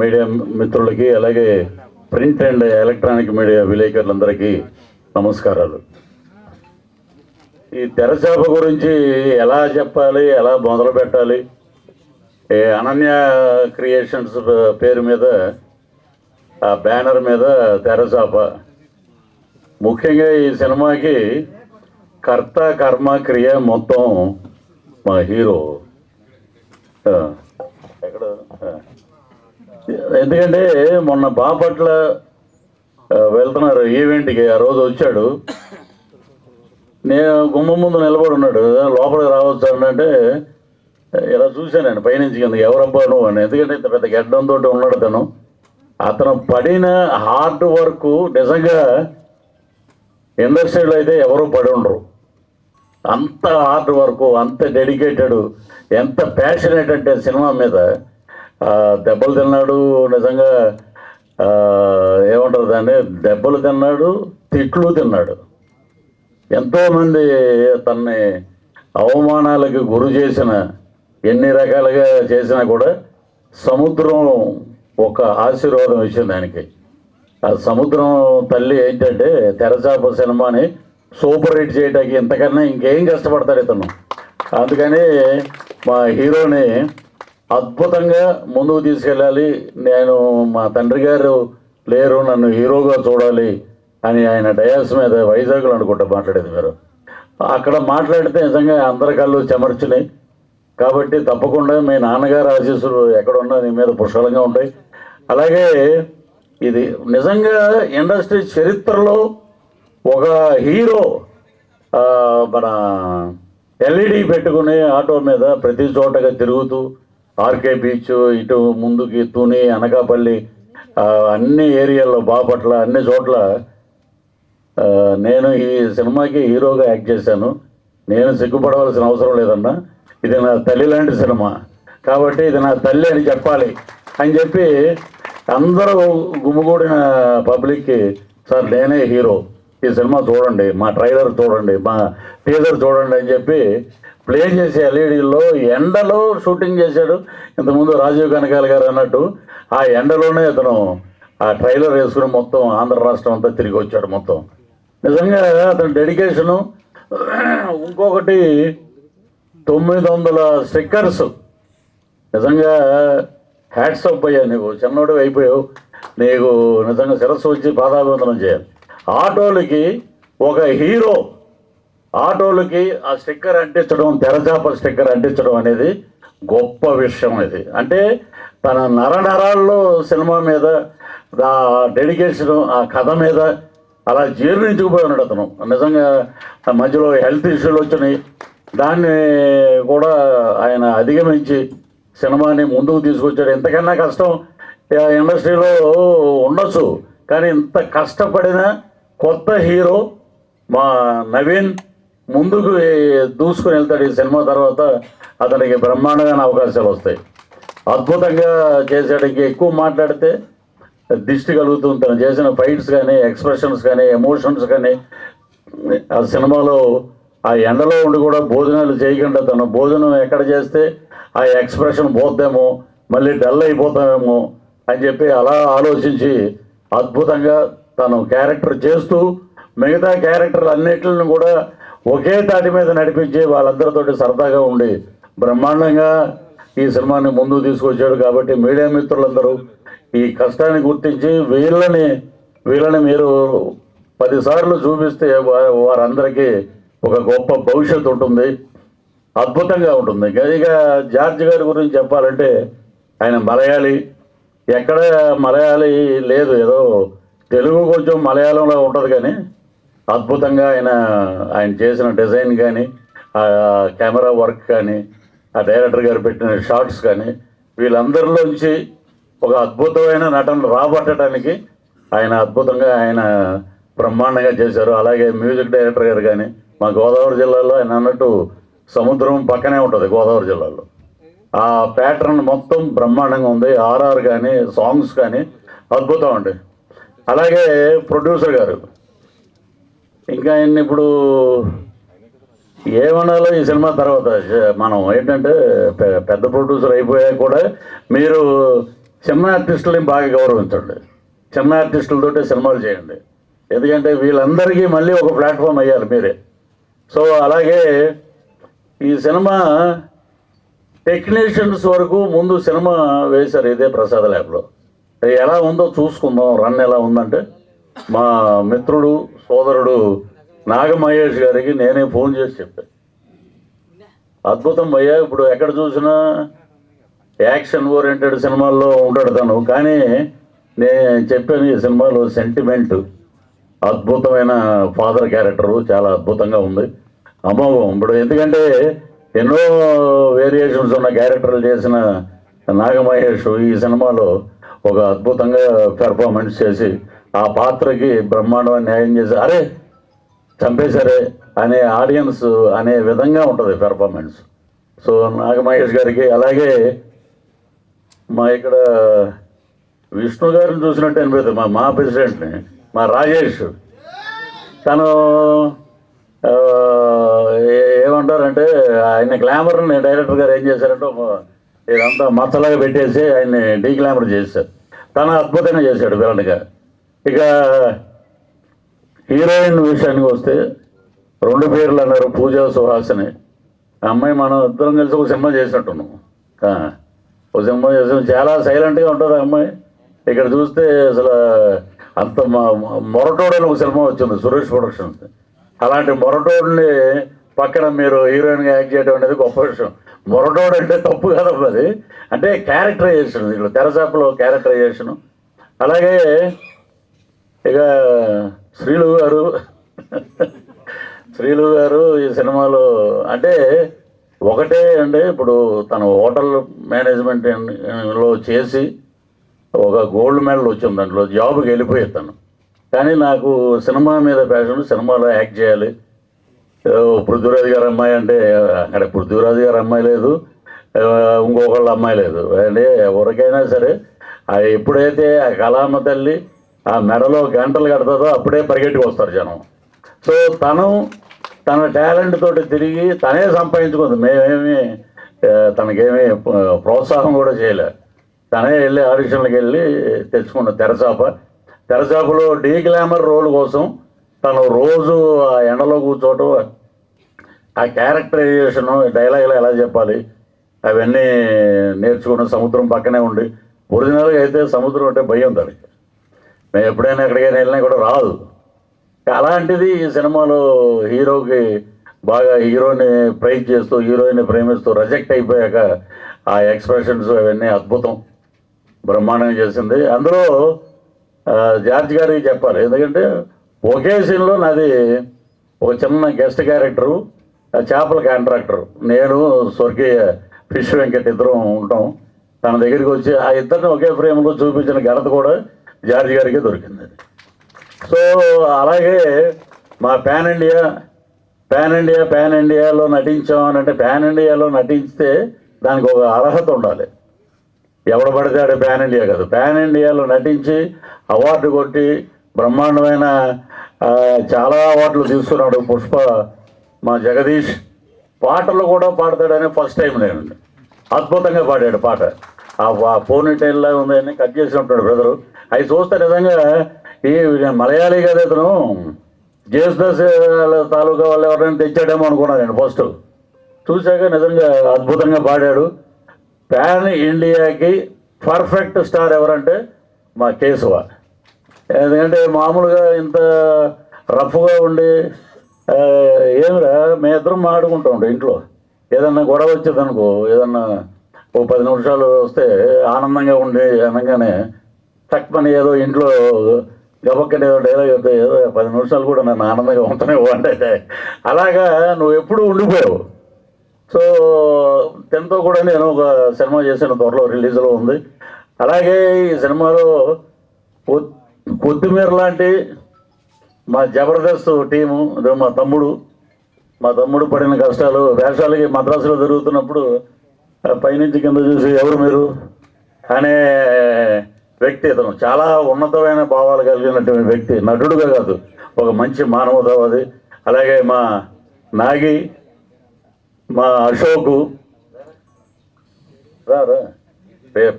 Media మిత్రులకి అలాగే print and electronic media విలేకరులందరికీ నమస్కారాలు. ఈ తెరచాప గురించి ఎలా చెప్పాలి, ఎలా మొదలు పెట్టాలి? అనన్య క్రియేషన్స్ పేరు మీద ఆ బ్యానర్ మీద తెరచాప. ముఖ్యంగా ఈ సినిమాకి కర్త కర్మ క్రియ మొత్తం మా హీరో. ఎక్కడ ఎందుకంటే మొన్న బాపట్ల వెళ్తున్నారు ఈవెంట్కి, ఆ రోజు వచ్చాడు. నేను గుమ్మ ముందు నిలబడి ఉన్నాడు, లోపలికి రావచ్చు అంటే ఇలా చూశాను పైనుంచి కింద, ఎవరబ్బా నువ్వు అని. ఎందుకంటే ఇంత పెద్ద గడ్డంతో ఉన్నాడు అతను పడిన హార్డ్ వర్క్ నిజంగా ఇండస్ట్రీలో అయితే ఎవరూ పడి ఉండరు. అంత హార్డ్ వర్క్, అంత డెడికేటెడ్, ఎంత ప్యాషనేట్ అంటే సినిమా మీద. దెబ్బలు తిన్నాడు, నిజంగా ఏమంటారు దాన్ని, దెబ్బలు తిన్నాడు, తిట్లు తిన్నాడు. ఎంతోమంది తనని అవమానాలకు గురి చేసిన, ఎన్ని రకాలుగా చేసినా కూడా సముద్రం ఒక ఆశీర్వాదం ఇచ్చింది ఆయనకి. ఆ సముద్రం తల్లి ఏంటంటే తెరచాప సినిమాని సూపర్ హిట్ చేయడానికి ఇంతకన్నా ఇంకేం కష్టపడతాడు ఇతను. అందుకని మా హీరోని అద్భుతంగా ముందుకు తీసుకెళ్ళాలి, నేను మా తండ్రి గారు లేరు, నన్ను హీరోగా చూడాలి అని ఆయన డయాస్ మీద వైజాగ్లో అనుకుంటా మాట్లాడేది మీరు. అక్కడ మాట్లాడితే నిజంగా అందరి కళ్ళు చెమర్చినాయి. కాబట్టి తప్పకుండా మీ నాన్నగారు ఆశీస్సులు ఎక్కడున్నా నీ మీద పుష్కలంగా ఉంటాయి. అలాగే ఇది నిజంగా ఇండస్ట్రీ చరిత్రలో ఒక హీరో మన ఎల్ఈడి పెట్టుకుని ఆటో మీద ప్రతి చోటగా తిరుగుతూ, ఆర్కే బీచ్, ఇటు ముందుకి తుని, అనకాపల్లి, అన్ని ఏరియాల్లో, బాపట్ల, అన్ని చోట్ల నేను ఈ సినిమాకి హీరోగా యాక్ట్ చేశాను. నేను సిగ్గుపడవలసిన అవసరం లేదన్నా, ఇది నా తల్లి లాంటి సినిమా కాబట్టి ఇది నా తల్లి అని చెప్పాలి అని చెప్పి అందరూ గుమిగూడిన పబ్లిక్కి, సార్ నేనే హీరో, ఈ సినిమా చూడండి, మా ట్రైలర్ చూడండి, మా టీజర్ చూడండి అని చెప్పి ప్లే చేసి ఎల్ఈడీలో ఎండలో షూటింగ్ చేశాడు. ఇంతకుముందు రాజీవ్ కనకాల గారు అన్నట్టు ఆ ఎండలోనే అతను ఆ ట్రైలర్ వేసుకుని మొత్తం ఆంధ్ర రాష్ట్రం అంతా తిరిగి వచ్చాడు. మొత్తం నిజంగా అతని డెడికేషను. ఇంకొకటి 900 స్టిక్కర్స్, నిజంగా హ్యాట్స్ ఆఫ్ అయ్యా, నీకు చిన్నోడు అయిపోయావు, నీకు నిజంగా శిరస్సు వచ్చి పాదాభివందనం చేయాలి. ఆటోలకి ఒక హీరో ఆటోలకి ఆ స్టిక్కర్ అంటించడం, తెరచాప స్టిక్కర్ అంటించడం అనేది గొప్ప విషయం. ఇది అంటే తన నరనరాల్లో సినిమా మీద ఆ డెడికేషన్, ఆ కథ మీద అలా జీర్ణించుకుపోయి ఉన్నాడు అతను. నిజంగా మధ్యలో హెల్త్ ఇష్యూలు వచ్చినాయి, దాన్ని కూడా ఆయన అధిగమించి సినిమాని ముందుకు తీసుకొచ్చాడు. ఇంతకన్నా కష్టం ఇండస్ట్రీలో ఉండొచ్చు, కానీ ఇంత కష్టపడిన కొత్త హీరో మా నవీన్ ముందుకు దూసుకుని వెళ్తాడు. ఈ సినిమా తర్వాత అతనికి బ్రహ్మాండమైన అవకాశాలు వస్తాయి. అద్భుతంగా చేశాడు. ఇంకా ఎక్కువ మాట్లాడితే దిష్టి కలుగుతుంది. తను చేసిన ఫైట్స్ కానీ, ఎక్స్ప్రెషన్స్ కానీ, ఎమోషన్స్ కానీ, ఆ సినిమాలో ఆ ఎండలో ఉండి కూడా భోజనాలు చేయకుండా తను భోజనం ఎక్కడ చేస్తే ఆ ఎక్స్ప్రెషన్ పోద్దేమో, మళ్ళీ డల్ అయిపోతామేమో అని చెప్పి అలా ఆలోచించి అద్భుతంగా తను క్యారెక్టర్ చేస్తూ మిగతా క్యారెక్టర్లు అన్నిటిని కూడా ఒకే తాటి మీద నడిపించి వాళ్ళందరితోటి సరదాగా ఉండి బ్రహ్మాండంగా ఈ సినిమాని ముందుకు తీసుకొచ్చాడు. కాబట్టి మీడియా మిత్రులందరూ ఈ కష్టాన్ని గుర్తించి వీళ్ళని మీరు 10 సార్లు చూపిస్తే వారందరికీ ఒక గొప్ప భవిష్యత్తు ఉంటుంది, అద్భుతంగా ఉంటుంది. ఇక జార్జ్ గారి గురించి చెప్పాలంటే ఆయన మలయాళీ, ఎక్కడ మలయాళీ లేదు, ఏదో తెలుగు కొంచెం మలయాళంలో ఉంటుంది, కానీ అద్భుతంగా ఆయన చేసిన డిజైన్ కానీ, ఆ కెమెరా వర్క్ కానీ, ఆ డైరెక్టర్ గారు పెట్టిన షార్ట్స్ కానీ, వీళ్ళందరిలోంచి ఒక అద్భుతమైన నటన రాబట్టడానికి అద్భుతంగా బ్రహ్మాండంగా చేశారు. అలాగే మ్యూజిక్ డైరెక్టర్ గారు కానీ, మా గోదావరి జిల్లాలో ఆయన అన్నట్టు సముద్రం పక్కనే ఉంటుంది గోదావరి జిల్లాలో, ఆ ప్యాటర్న్ మొత్తం బ్రహ్మాండంగా ఉంది. ఆర్ఆర్ కానీ, సాంగ్స్ కానీ అద్భుతం అండి. అలాగే ప్రొడ్యూసర్ గారు, ఇంకా ఆయన ఇప్పుడు ఏమనాలో ఈ సినిమా తర్వాత మనం ఏంటంటే పెద్ద ప్రొడ్యూసర్ అయిపోయాక కూడా మీరు చిన్న ఆర్టిస్టులని బాగా గౌరవించండి, చిన్న ఆర్టిస్టులతోటే సినిమాలు చేయండి, ఎందుకంటే వీళ్ళందరికీ మళ్ళీ ఒక ప్లాట్ఫామ్ అయ్యారు మీరే. సో అలాగే ఈ సినిమా టెక్నీషియన్స్ వరకు ముందు సినిమా వేశారు ఇదే ప్రసాద్ ల్యాబ్లో. ఎలా ఉందో చూసుకుందాం, రన్ ఎలా ఉందంటే మా మిత్రుడు సోదరుడు నాగమహేష్ గారికి నేనే ఫోన్ చేసి చెప్పాను, అద్భుతం భయ్యా, ఇప్పుడు ఎక్కడ చూసినా యాక్షన్ ఓరియంటెడ్ సినిమాల్లో ఉంటాడు తను, కానీ నేను చెప్పాను ఈ సినిమాలో సెంటిమెంట్, అద్భుతమైన ఫాదర్ క్యారెక్టరు చాలా అద్భుతంగా ఉంది, అమోఘం. ఇప్పుడు ఎందుకంటే ఎన్నో వేరియేషన్స్ ఉన్న క్యారెక్టర్లు చేసిన నాగమహేష్ ఈ సినిమాలో ఒక అద్భుతంగా పెర్ఫార్మెన్స్ చేసి ఆ పాత్రకి బ్రహ్మాండమైన న్యాయం చేసి అరే చంపేశారే అనే ఆడియన్స్ అనే విధంగా ఉంటుంది పెర్ఫార్మెన్స్. సో నాగమహేష్ గారికి, అలాగే మా ఇక్కడ విష్ణు గారిని చూసినట్టు అనిపిస్తుంది, మా ప్రెసిడెంట్ని, మా రాజేష్, తను ఏమంటారంటే ఆయన గ్లామర్ని డైరెక్టర్ గారు ఏం చేశారంటే ఇదంతా మచ్చలాగా పెట్టేసి ఆయన్ని డీగ్లామర్ చేశారు. తను అద్భుతంగా చేశాడు విలన్గా. ఇక హీరోయిన్ విషయానికి వస్తే 2 పేర్లు అన్నారు, పూజా సుహాసిని. ఆ అమ్మాయి మనం ఇద్దరం కలిసి ఒక సినిమా చేసినట్టున్నాం, ఒక సినిమా చేసాం, చాలా సైలెంట్గా ఉంటుంది ఆ అమ్మాయి. ఇక్కడ చూస్తే అసలు అంత మొరటోడని ఒక సినిమా వచ్చింది సురేష్ ప్రొడక్షన్స్, అలాంటి మొరటోడిని పక్కన మీరు హీరోయిన్గా యాక్ట్ చేయడం అనేది గొప్ప విషయం. మొరటోడు అంటే తప్పు కాదమ్మా, అది అంటే క్యారెక్టరైజేషన్, ఇట్లా తెరసాపలో క్యారెక్టరైజేషను. అలాగే ఇక శ్రీలు గారు ఈ సినిమాలో అంటే ఒకటే అంటే ఇప్పుడు తను హోటల్ మేనేజ్మెంట్లో చేసి ఒక గోల్డ్ మెడల్ వచ్చింది, దాంట్లో జాబ్కి వెళ్ళిపోయేది తను. కానీ నాకు సినిమా మీద ప్యాషన్, సినిమాలో యాక్ట్ చేయాలి. పృథ్వీరాజ్ గారి అమ్మాయి అంటే అక్కడ పృథ్వీరాజ్ గారి అమ్మాయి లేదు, ఇంకొకళ్ళ అమ్మాయి లేదు, అంటే ఎవరికైనా సరే ఎప్పుడైతే ఆ కళామ తల్లి ఆ మెడలో గంటలు కడుతుందో అప్పుడే పరిగెట్టుకు వస్తారు జనం. సో తన టాలెంట్ తోటి తిరిగి తనే సంపాదించుకుంది, మేమేమి తనకేమీ ప్రోత్సాహం కూడా చేయలే, తనే వెళ్ళి ఆడిషన్లకు వెళ్ళి తెచ్చుకున్న తెరచాపలో డీ గ్లామర్ రోల్ కోసం తను రోజు ఆ ఎండలో కూర్చోవటం, ఆ క్యారెక్టరైజేషను, డైలాగులు ఎలా చెప్పాలి అవన్నీ నేర్చుకుని సముద్రం పక్కనే ఉండి, ఒరిజినల్గా అయితే సముద్రం అంటే భయం దానికి, మేము ఎప్పుడైనా ఎక్కడికైనా వెళ్ళినా కూడా రాదు. అలాంటిది ఈ సినిమాలో హీరోకి బాగా హీరోని ప్రైజ్ చేస్తూ హీరోయిన్ని ప్రేమిస్తూ రిజెక్ట్ అయిపోయాక ఆ ఎక్స్ప్రెషన్స్ అవన్నీ అద్భుతం, బ్రహ్మాండంగా చేసింది. అందులో జార్జ్ గారికి చెప్పాలి, ఎందుకంటే ఒకే సీన్లో నాది ఒక చిన్న గెస్ట్ క్యారెక్టరు, చేపల కాంట్రాక్టర్, నేను స్వర్గీయ ఫిష్ వెంకట్ ఇద్దరం ఉంటాం. తన దగ్గరికి వచ్చి ఆ ఇద్దరిని ఒకే ఫ్రేమ్లో చూపించిన ఘనత కూడా జార్జ్ గారికి దొరికింది. సో అలాగే మా పాన్ ఇండియాలో నటించామని అంటే పాన్ ఇండియాలో నటించితే దానికి ఒక అర్హత ఉండాలి, ఎవడ పడితే ఆడే పాన్ ఇండియా కాదు. పాన్ ఇండియాలో నటించి అవార్డు కొట్టి బ్రహ్మాండమైన చాలా అవార్డులు తీసుకున్నాడు. పుష్ప మా జగదీష్ పాటలు కూడా పాడతాడని ఫస్ట్ టైం నేను, అద్భుతంగా పాడాడు పాట, ఆ పోనీటైల్లా ఉందని కట్ చేసి ఉంటాడు బ్రదరు. అవి చూస్తే నిజంగా ఈ మలయాళీ కదా ఇతను జేసుదాస్ తాలూకా వాళ్ళు ఎవరైనా తెచ్చాడేమో అనుకున్నాను నేను ఫస్ట్, చూశాక నిజంగా అద్భుతంగా పాడాడు. పాన్ ఇండియాకి పర్ఫెక్ట్ స్టార్ ఎవరంటే మా కేశవ, ఎందుకంటే మామూలుగా ఇంత రఫ్గా ఉండి ఏమిరా మేమిద్దరం మాట్లాడుకుంటూ ఉంటాం ఇంట్లో, ఏదన్నా గొడవ వచ్చేదనుకో, ఏదన్నా ఓ 10 నిమిషాలు వస్తే ఆనందంగా ఉండి అనగానే తక్కువని ఏదో ఇంట్లో గబక్కని ఏదో డైలాగ్ చెప్తే ఏదో 10 నిమిషాలు కూడా నన్ను ఆనందంగా ఉంటూనే అంటే అలాగా నువ్వు ఎప్పుడూ ఉండిపోయావు. సో తనతో కూడా నేను ఒక సినిమా చేసిన త్వరలో రిలీజ్లో ఉంది. అలాగే ఈ సినిమాలో కొత్తిమీర లాంటి మా జబర్దస్త్ టీము, మా తమ్ముడు పడిన కష్టాలు, వేషాలకి మద్రాసులో జరుగుతున్నప్పుడు పైనుంచి కింద చూసి ఎవరు మీరు అనే వ్యక్తి ఇతను, చాలా ఉన్నతమైన భావాలు కలిగినటువంటి వ్యక్తి, నటుడుగా కాదు ఒక మంచి మానవతావాది. అలాగే మా నాగి, మా అశోకు,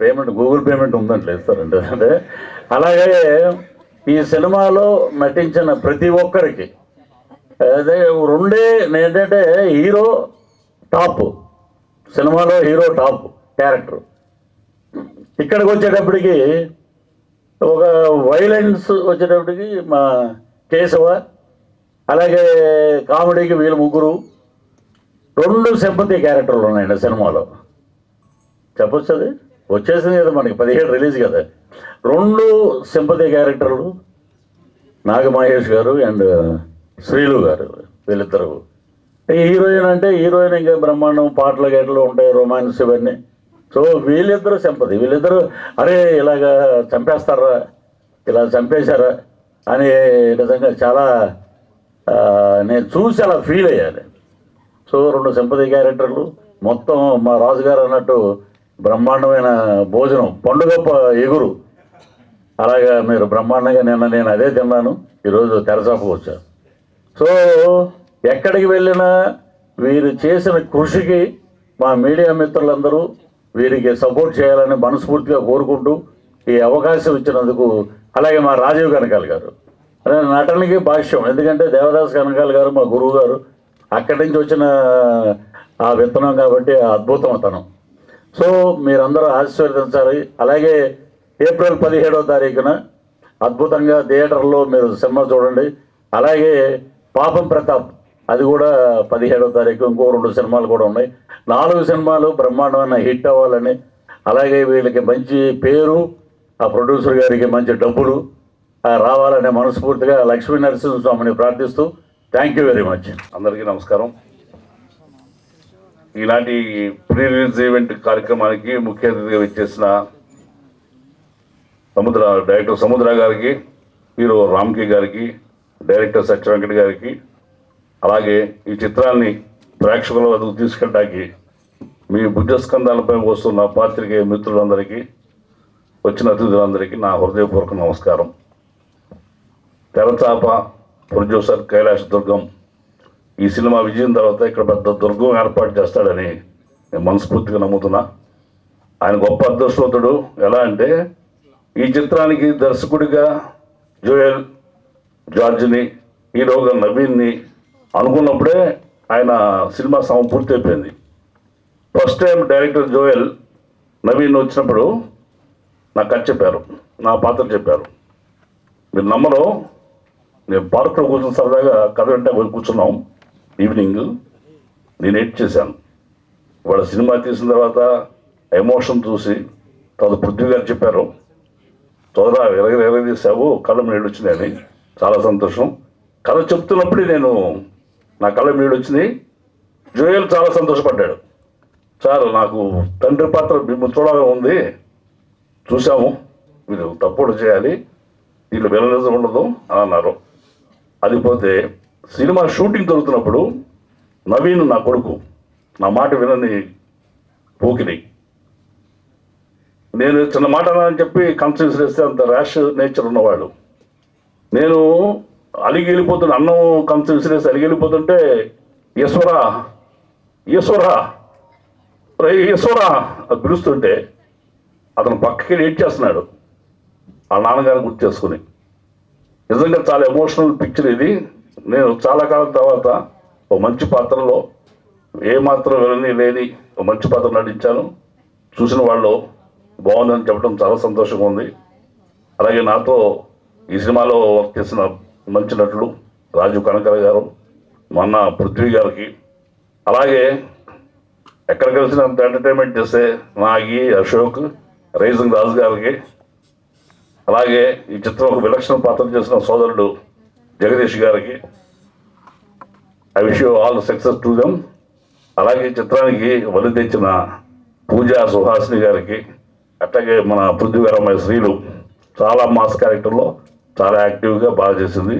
పేమెంట్ గూగుల్ పేమెంట్ ఉందంటే ఇస్తారండి. అంటే అలాగే ఈ సినిమాలో నటించిన ప్రతి ఒక్కరికి అదే రెండే ఏంటంటే హీరో టాప్, సినిమాలో హీరో టాప్ క్యారెక్టర్. ఇక్కడికి వచ్చేటప్పటికి ఒక వైలెన్స్ వచ్చేటప్పటికి మా కేశవ, అలాగే కామెడీకి వీళ్ళు ముగ్గురు, 2 సింపతి క్యారెక్టర్లు ఉన్నాయండి సినిమాలో. చెప్పొచ్చు, అది వచ్చేసింది కదా మనకి 17 రిలీజ్ కదా. 2 సింపతి క్యారెక్టర్లు నాగమహేష్ గారు అండ్ శ్రీలు గారు, వీళ్ళిద్దరు. హీరోయిన్ అంటే హీరోయిన్ ఇంకా బ్రహ్మాండం, పాటలు గేటలు ఉంటాయి, రొమాన్స్ ఇవన్నీ. సో వీళ్ళిద్దరూ సింపతి, వీళ్ళిద్దరూ అరే ఇలాగా చంపేస్తారా, ఇలా చంపేశారా అని నిజంగా చాలా నేను చూసి అలా ఫీల్ అయ్యాను. సో 2 సింపతి క్యారెక్టర్లు, మొత్తం మా రాజుగారు అన్నట్టు బ్రహ్మాండమైన భోజనం, పండుగ ఎగురు. అలాగా మీరు బ్రహ్మాండంగా నేను అదే తిన్నాను, ఈరోజు తెరచాపకు వచ్చాను. సో ఎక్కడికి వెళ్ళినా వీరు చేసిన కృషికి మా మీడియా మిత్రులందరూ వీరికి సపోర్ట్ చేయాలని మనస్ఫూర్తిగా కోరుకుంటూ ఈ అవకాశం ఇచ్చినందుకు, అలాగే మా రాజీవ్ కనకాల్ గారు నటనకి భాష్యం, ఎందుకంటే దేవదాస్ కనకాల్ గారు మా గురువు గారు, అక్కడి నుంచి వచ్చిన ఆ విత్తనం కాబట్టి అద్భుతం అతను. సో మీరందరూ ఆశీర్వదించాలి. అలాగే ఏప్రిల్ 17వ తారీఖున అద్భుతంగా థియేటర్లో మీరు సినిమా చూడండి. అలాగే పాపం ప్రతాప్, అది కూడా 17వ తారీఖు, ఇంకో 2 సినిమాలు కూడా ఉన్నాయి. 4 సినిమాలు బ్రహ్మాండమైన హిట్ అవ్వాలని, అలాగే వీళ్ళకి మంచి పేరు, ఆ ప్రొడ్యూసర్ గారికి మంచి డబ్బులు రావాలనే మనస్ఫూర్తిగా లక్ష్మీ నరసింహస్వామిని ప్రార్థిస్తూ థ్యాంక్ యూ వెరీ మచ్. అందరికీ నమస్కారం. ఈనాటి ప్రీ రిలీజ్ ఈవెంట్ కార్యక్రమానికి ముఖ్య అతిథిగా వచ్చేసిన డైరెక్టర్ సముద్ర గారికి, హీరో రామ్కి గారికి, డైరెక్టర్ సత్య వెంకట్ గారికి, అలాగే ఈ చిత్రాన్ని ప్రేక్షకుల వద్దకు తీసుకెళ్ళడానికి మీ భుజస్కంధాలపై వస్తున్న పాత్రికేయ మిత్రులందరికీ, వచ్చిన అతిథులందరికీ నా హృదయపూర్వక నమస్కారం. తెరచాప ప్రొడ్యూసర్ కైలాష్ దుర్గం ఈ సినిమా విజయం తర్వాత ఇక్కడ పెద్ద దుర్గం ఏర్పాటు చేస్తాడని నేను మనస్ఫూర్తిగా నమ్ముతున్నా. ఆయన గొప్ప అదృష్టవంతుడు. ఎలా అంటే ఈ చిత్రానికి దర్శకుడిగా జోయల్ జార్జ్ని, హీరోగా నవీన్ని అనుకున్నప్పుడే ఆయన సినిమా పూర్తి అయిపోయింది. First time director Joel Naveen వచ్చినప్పుడు నాకు కథ చెప్పారు, నా పాత్ర చెప్పారు. మీరు నమ్మరు, నేను పార్క్లో కూర్చున్న సరదాగా కథ వెంట కూర్చున్నాం ఈవినింగ్. నేను ఎడిట్ చేశాను. వాళ్ళ సినిమా తీసిన తర్వాత ఎమోషన్ చూసి తర్వాత పృథ్వీ గారు చెప్పారు, తొందర ఎరగ తీసావు, కళ్ళ నీళ్ళు వచ్చినాయని. చాలా సంతోషం. కథ చెప్తున్నప్పుడే నా కళ్ళ నీళ్ళు వచ్చినాయి. జోయల్ చాలా సంతోషపడ్డాడు. సార్, నాకు తండ్రి పాత్ర మిమ్మల్ని చూడాలని ఉంది, చూసాము, మీరు తప్పుడు చేయాలి, దీంట్లో విలనిజం ఉండదు అని అన్నారు. అది పోతే సినిమా షూటింగ్ జరుగుతున్నప్పుడు నవీన్ నా కొడుకు, నా మాట వినని పోకిని, నేను చిన్న మాట అని చెప్పి కన్సెన్స్ చేస్తే అంత ర్యాష్ నేచర్ ఉన్నవాడు. నేను అలిగి వెళ్ళిపోతున్నా, అన్నం కన్సెన్స్ చేసి అలిగి వెళ్ళిపోతుంటే ఈశ్వరా ఈశ్వరా ఈశ్వరా అది పిలుస్తుంటే అతను పక్కకి ఏడ్ చేస్తున్నాడు, ఆ నాన్నగారిని గుర్తు చేసుకుని. నిజంగా చాలా ఎమోషనల్ పిక్చర్ ఇది. నేను చాలా కాలం తర్వాత ఒక మంచి పాత్రలో, ఏమాత్రం విలని లేని ఒక మంచి పాత్ర నటించాను. చూసిన వాళ్ళు బాగుందని చెప్పడం చాలా సంతోషంగా ఉంది. అలాగే నాతో ఈ సినిమాలో వర్క్ చేసిన మంచి నటులు రాజీవ్ కనకాల గారు, మొన్న పృథ్వీ గారికి, అలాగే ఎక్కడ కలిసినంత ఎంటర్టైన్మెంట్ చేసే నాగి, అశోక్, రైజింగ్ రాజు గారికి, అలాగే ఈ చిత్రం ఒక విలక్షణ పాత్ర చేసిన సోదరుడు జగదీష్ గారికి, I wish you all success to them. అలాగే ఈ చిత్రానికి వలి తెచ్చిన పూజా సుహాసిని గారికి, అట్లాగే మన పృథ్వీ గారు అమ్మాయి శ్రీలు చాలా మాస్ క్యారెక్టర్లో చాలా యాక్టివ్గా బాగా చేసింది.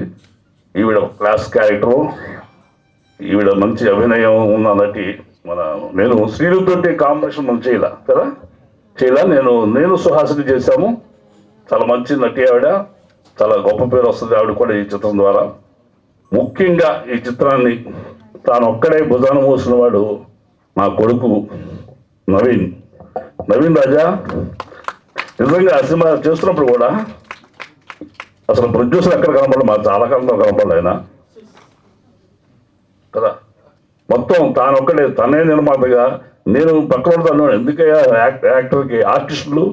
ఈవిడ క్లాస్ క్యారెక్టరు, ఈవిడ మంచి అభినయం ఉన్న నటి. నేను శ్రీలుతోటి కాంబినేషన్ మనం చేయలా నేను సుహాసిని చేశాము. చాలా మంచి నటి ఆవిడ, చాలా గొప్ప పేరు వస్తుంది ఆవిడ కూడా ఈ చిత్రం ద్వారా. ముఖ్యంగా ఈ చిత్రాన్ని తాను ఒక్కడే భుజాన మోసిన వాడు నా కొడుకు నవీన్. నవీన్ రాజా నిజంగా ఆ సినిమా చేస్తున్నప్పుడు కూడా అసలు ప్రొడ్యూసర్ ఎక్కడ కనపడలేదు, మాకు చాలా కాలంలో కనపడలేదు ఆయన కదా. మొత్తం తానొక్కడే తనే నిర్మాతగా నేను పక్కన తను ఎందుకయ్యా యాక్టర్కి ఆర్టిస్టులు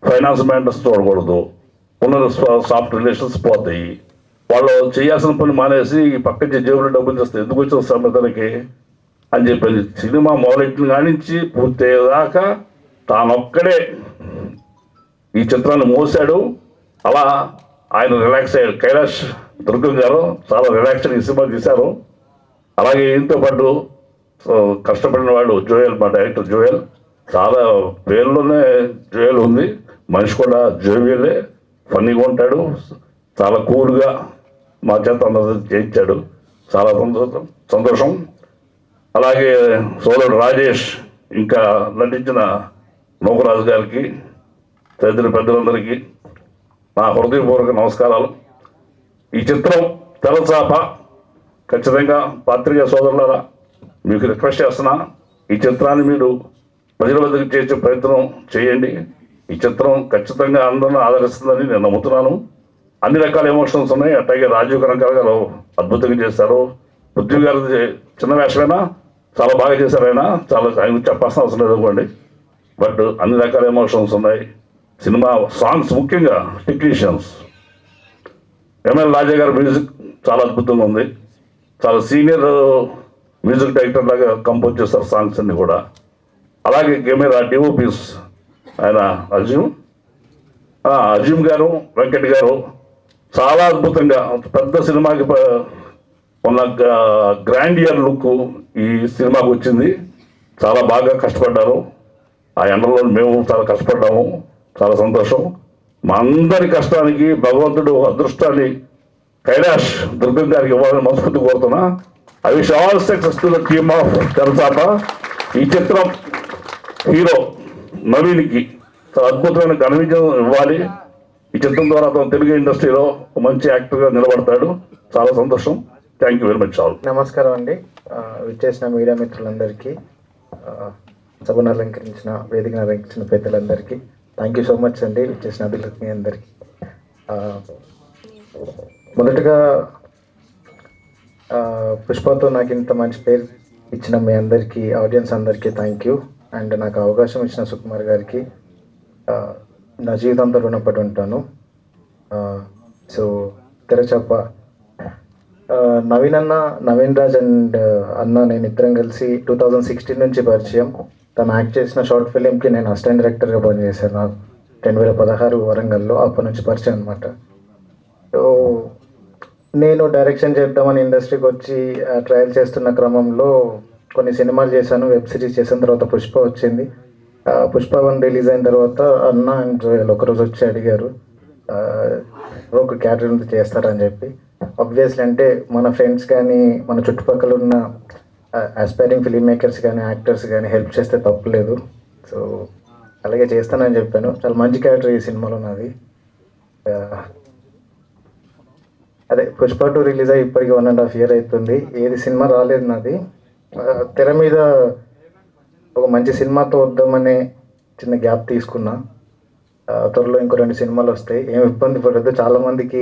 ఫైనాన్స్ మ్యాటర్స్ చూడకూడదు, ఉన్న సాఫ్ట్ రిలేషన్స్ పోతాయి, వాళ్ళు చేయాల్సిన పని మానేసి ఈ పక్క జేబులో డబ్బులు చేస్తే ఎందుకు వచ్చిన సమతలకి అని చెప్పింది. సినిమా మొదలెట్టిన కానించి పూర్తయ్యేదాకా తానొక్కడే ఈ చిత్రాన్ని మోసాడు. అలా ఆయన రిలాక్స్ అయ్యాడు. కైలాష్ దుర్గం గారు చాలా రిలాక్స్డ్ ఈ సినిమా తీశారు. అలాగే ఈయనతో పాటు కష్టపడిన వాడు జోయల్, మా డైరెక్టర్ జోయల్. చాలా పేర్లోనే జోయల్ ఉంది, మనిషి కూడా జోవియలే, ఫన్నీగా ఉంటాడు, చాలా కూల్గా మా చేత అందరూ చేయించాడు, చాలా సంతోషం. అలాగే సోదరుడు రాజేష్, ఇంకా నటించిన నూకరాజు గారికి, తదితర పెద్దలందరికీ నా హృదయపూర్వక నమస్కారాలు. ఈ చిత్రం తెరచాప ఖచ్చితంగా పాత్రికేయ సోదరులారా మీకు రిక్వెస్ట్ చేస్తున్నా, ఈ చిత్రాన్ని మీరు ప్రజల వద్దకు చేసే ప్రయత్నం చేయండి. ఈ చిత్రం ఖచ్చితంగా అందరిని ఆదరిస్తుందని నేను నమ్ముతున్నాను. అన్ని రకాల ఎమోషన్స్ ఉన్నాయి. అట్లాగే రాజీవ్ కనకాల గారు అద్భుతంగా చేశారు. పృథ్వీ గారు చిన్న వేషమైనా చాలా బాగా చేశారు. చాలా ఆయన చెప్పాల్సిన అవసరం లేదు అనుకోండి, బట్ అన్ని రకాల ఎమోషన్స్ ఉన్నాయి. సినిమా సాంగ్స్, ముఖ్యంగా టెక్నీషియన్స్ ఎంఎల్ రాజా గారి మ్యూజిక్ చాలా అద్భుతంగా ఉంది. చాలా సీనియర్ మ్యూజిక్ డైరెక్టర్ లాగా కంపోజ్ చేస్తారు సాంగ్స్ అన్ని కూడా. అలాగే కెమెరా డిఓపీస్ ఆయన అజీమ్ గారు, వెంకట్ గారు చాలా అద్భుతంగా పెద్ద సినిమాకి ఉన్న గ్రాండియర్ లుక్ ఈ సినిమాకి వచ్చింది. చాలా బాగా కష్టపడ్డారు. ఆ ఎండలో మేము చాలా కష్టపడ్డాము. చాలా సంతోషం. మా అందరి కష్టానికి భగవంతుడు అదృష్టాన్ని కైలాష్ దుర్గం గారికి ఇవ్వాలని మనస్ఫూర్తి కోరుతున్నా. I wish all success to the team of Terachapa. ఈ చిత్రం హీరో నవీన్కి చాలా అద్భుతమైన ఘన విజయం ఇవ్వాలి. ఈ చిత్రం ద్వారా అతను తెలుగు ఇండస్ట్రీలో ఒక మంచి యాక్టర్గా నిలబడతాడు. చాలా సంతోషం. Thank you very much all. నమస్కారం అండి. విచ్చేసిన మీడియా మిత్రులందరికీ, సభను అలంకరించిన, వేదికను అలంకరించిన పెద్దలందరికీ థ్యాంక్ యూ సో మచ్ అండి. విచ్చేసిన అభిలకు మీ అందరికీ మొదటగా పుష్పతో నాకు ఇంత మంచి పేరు ఇచ్చిన మీ అందరికీ, ఆడియన్స్ అందరికీ థ్యాంక్ యూ. అండ్ నాకు అవకాశం ఇచ్చిన సుకుమార్ గారికి నా జీవితంతో రుణపడి ఉంటాను. సో తెరచాప నవీన్ రాజ్ అండ్ అన్న నేను ఇద్దరం కలిసి 2016 నుంచి పరిచయం. తను యాక్ట్ చేసిన షార్ట్ ఫిలింకి నేను అసిస్టెంట్ డైరెక్టర్గా పనిచేశాను 2016 వరంగల్లో. అప్పటి నుంచి పరిచయం అనమాట. సో నేను డైరెక్షన్ చేద్దామని ఇండస్ట్రీకి వచ్చి ట్రయల్ చేస్తున్న క్రమంలో కొన్ని సినిమాలు చేశాను, వెబ్ సిరీస్ చేసిన తర్వాత పుష్ప వచ్చింది. పుష్ప 1 రిలీజ్ అయిన తర్వాత అన్న అండ్ జోయల్ ఒకరోజు వచ్చి అడిగారు ఒక క్యాటరింగ్ చేస్తారని చెప్పి. ఆబ్వియస్లీ అంటే మన ఫ్రెండ్స్ కానీ మన చుట్టుపక్కల ఉన్న ఆస్పైరింగ్ ఫిలిం మేకర్స్ కానీ యాక్టర్స్ కానీ హెల్ప్ చేస్తే తప్పులేదు. సో అలాగే చేస్తానని చెప్పాను. చాలా మంచి క్యారెక్టర్ ఈ సినిమాలో నాది. అదే పుష్ప 2 రిలీజ్ అయ్యి ఇప్పటికి 1.5 year అవుతుంది. ఏది సినిమా రాలేదు నాది. తెర మీద ఒక మంచి సినిమాతో వద్దామనే చిన్న గ్యాప్ తీసుకున్నా. త్వరలో ఇంకో 2 సినిమాలు వస్తాయి, ఏం ఇబ్బంది పడద్దు. చాలామందికి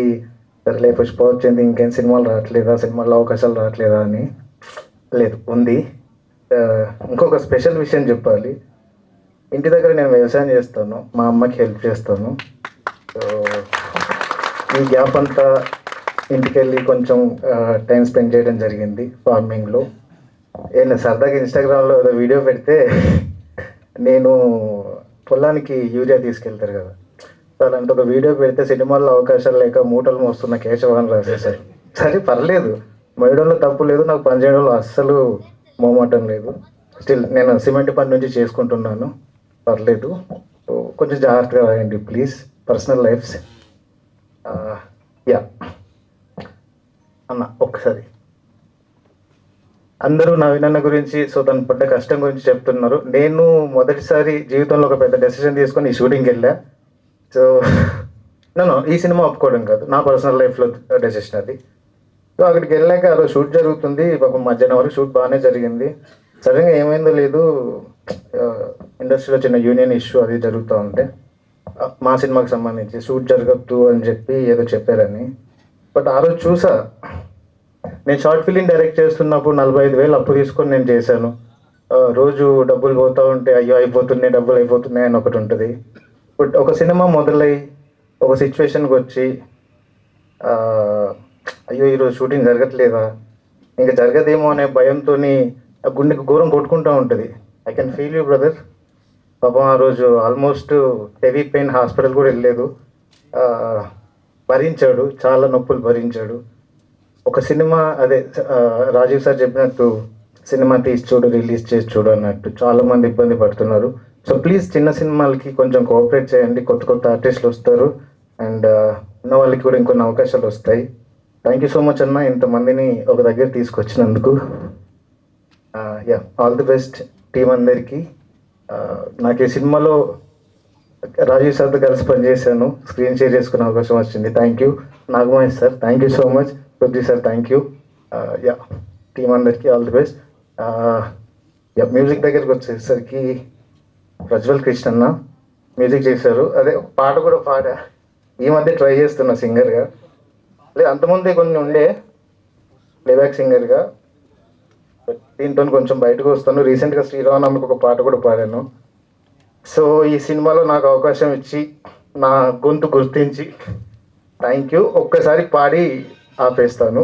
సరేలే పుష్ప వచ్చింది ఇంకేం సినిమాలు రావట్లేదా, సినిమాల్లో అవకాశాలు రావట్లేదా అని. లేదు, ఉంది. ఇంకొక స్పెషల్ విషయం చెప్పాలి. ఇంటి దగ్గర నేను వ్యవసాయం చేస్తాను, మా అమ్మకి హెల్ప్ చేస్తాను. సో ఈ గ్యాప్ అంతా ఇంటికి వెళ్ళి కొంచెం టైం స్పెండ్ చేయడం జరిగింది ఫార్మింగ్లో. ఏం సరదాగా ఇన్స్టాగ్రామ్లో ఏదో వీడియో పెడితే నేను పొలానికి యూరియా తీసుకెళ్తారు కదా, సో అలాంటి ఒక వీడియో పెడితే సినిమాల్లో అవకాశాలు లేక మూటలు మోస్తున్న కేశవాన్ని రాసేసారు. సరే పర్లేదు, మోయడంలో తప్పు లేదు, నాకు పని చేయడంలో అస్సలు మోమటం లేదు. స్టిల్ నేను సిమెంట్ పని నుంచి చేసుకుంటున్నాను, పర్లేదు. కొంచెం జాగ్రత్తగా రాయండి ప్లీజ్, పర్సనల్ లైఫ్స్. యా అన్న ఒకసారి అందరూ నవీన్ అన్న గురించి, సో తను పడ్డ కష్టం గురించి చెప్తున్నారు. నేను మొదటిసారి జీవితంలో ఒక పెద్ద డెసిషన్ తీసుకొని ఈ షూటింగ్కి వెళ్ళా. సో నేను ఈ సినిమా ఒప్పుకోవడం కాదు, నా పర్సనల్ లైఫ్లో డెసిషన్ అది. సో అక్కడికి వెళ్ళాక ఆ రోజు షూట్ జరుగుతుంది, పాపం మధ్యాహ్నం వరకు షూట్ బాగానే జరిగింది. సడన్గా ఏమైందో లేదు ఇండస్ట్రీలో చిన్న యూనియన్ ఇష్యూ అది జరుగుతూ ఉంటే మా సినిమాకి సంబంధించి షూట్ జరగద్దు అని చెప్పి ఏదో చెప్పారని. బట్ ఆ రోజు చూసా, నేను షార్ట్ ఫిలిం డైరెక్ట్ చేస్తున్నప్పుడు 45,000 అప్పు తీసుకొని నేను చేశాను. రోజు డబ్బులు పోతూ ఉంటే అయ్యో అయిపోతున్నాయి, డబ్బులు అయిపోతున్నాయి అని ఒకటి ఉంటుంది. బట్ ఒక సినిమా మొదలై ఒక సిచ్యువేషన్కి వచ్చి అయ్యో ఈరోజు షూటింగ్ జరగట్లేదా, ఇంకా జరగదేమో అనే భయంతో గుండెకి ఘోరం కొట్టుకుంటూ ఉంటుంది. I can feel you brother. పాపం ఆ రోజు ఆల్మోస్ట్ హెవీ పెయిన్, హాస్పిటల్ కూడా వెళ్ళలేదు. భరించాడు, చాలా నొప్పులు భరించాడు. ఒక సినిమా అదే రాజీవ్ సార్ చెప్పినట్టు సినిమా తీసి చూడు, రిలీజ్ చేసి చూడు అన్నట్టు చాలామంది ఇబ్బంది పడుతున్నారు. సో ప్లీజ్ చిన్న సినిమాలకి కొంచెం కోఆపరేట్ చేయండి. కొత్త కొత్త ఆర్టిస్టులు వస్తారు అండ్ ఉన్న వాళ్ళకి కూడా ఇంకొన్ని అవకాశాలు వస్తాయి. థ్యాంక్ యూ సో మచ్ అన్న, ఇంతమందిని ఒక దగ్గర తీసుకొచ్చినందుకు. Yeah, all the best team అందరికీ. నాకు ఈ సినిమాలో రాజీవ్ సార్తో కలిసి పనిచేశాను, స్క్రీన్ షేర్ చేసుకునే అవకాశం వచ్చింది. Thank you. Nagamahesh sir thank you so much. Prithvi sir thank you. Yeah, team అందరికీ all the best. Yeah, music దగ్గరికి వచ్చేసరికి ప్రజ్వల్ కృష్ణన్న మ్యూజిక్ చేశారు. అదే ఒక పాట కూడా పాడా, ఈ మధ్య ట్రై చేస్తున్నా సింగర్గా. లేదు అంతకుముందే కొన్ని ఉండే ప్లేబ్యాక్ సింగర్గా, దీంతో కొంచెం బయటకు వస్తాను. రీసెంట్గా శ్రీరామనవమికి ఒక పాట కూడా పాడాను. సో ఈ సినిమాలో నాకు అవకాశం ఇచ్చి నా గొంతు గుర్తించి థ్యాంక్ యూ. ఒక్కసారి పాడి ఆపేస్తాను.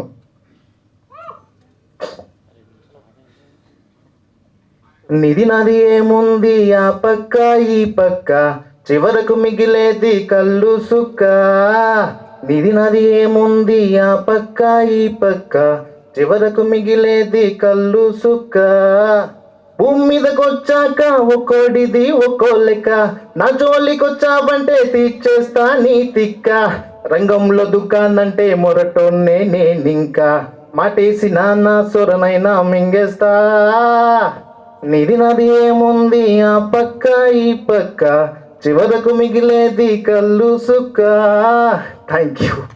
నిధి నది ఏముంది ఆ పక్క ఈ పక్క, చివరకు మిగిలేది కళ్ళు సుక్క. నిధి నది ఏముంది ఆ పక్క ఈ పక్క, చివరకు మిగిలేది కళ్ళు సుక్క. భూమి మీదకొచ్చాక ఒక్కోడిది ఒక్కో లెక్క, నా జోలికొచ్చావంటే తీర్చేస్తా నీ తిక్క. రంగంలో దుకాణంటే మొరటోన్నే నేనింకా, మాటేసి నా సొరనైనా మింగేస్తా. నిధి నది ఏముంది ఆ పక్క ఈ పక్క, చివరకు మిగిలేది కళ్ళు సుక్క. Thank you.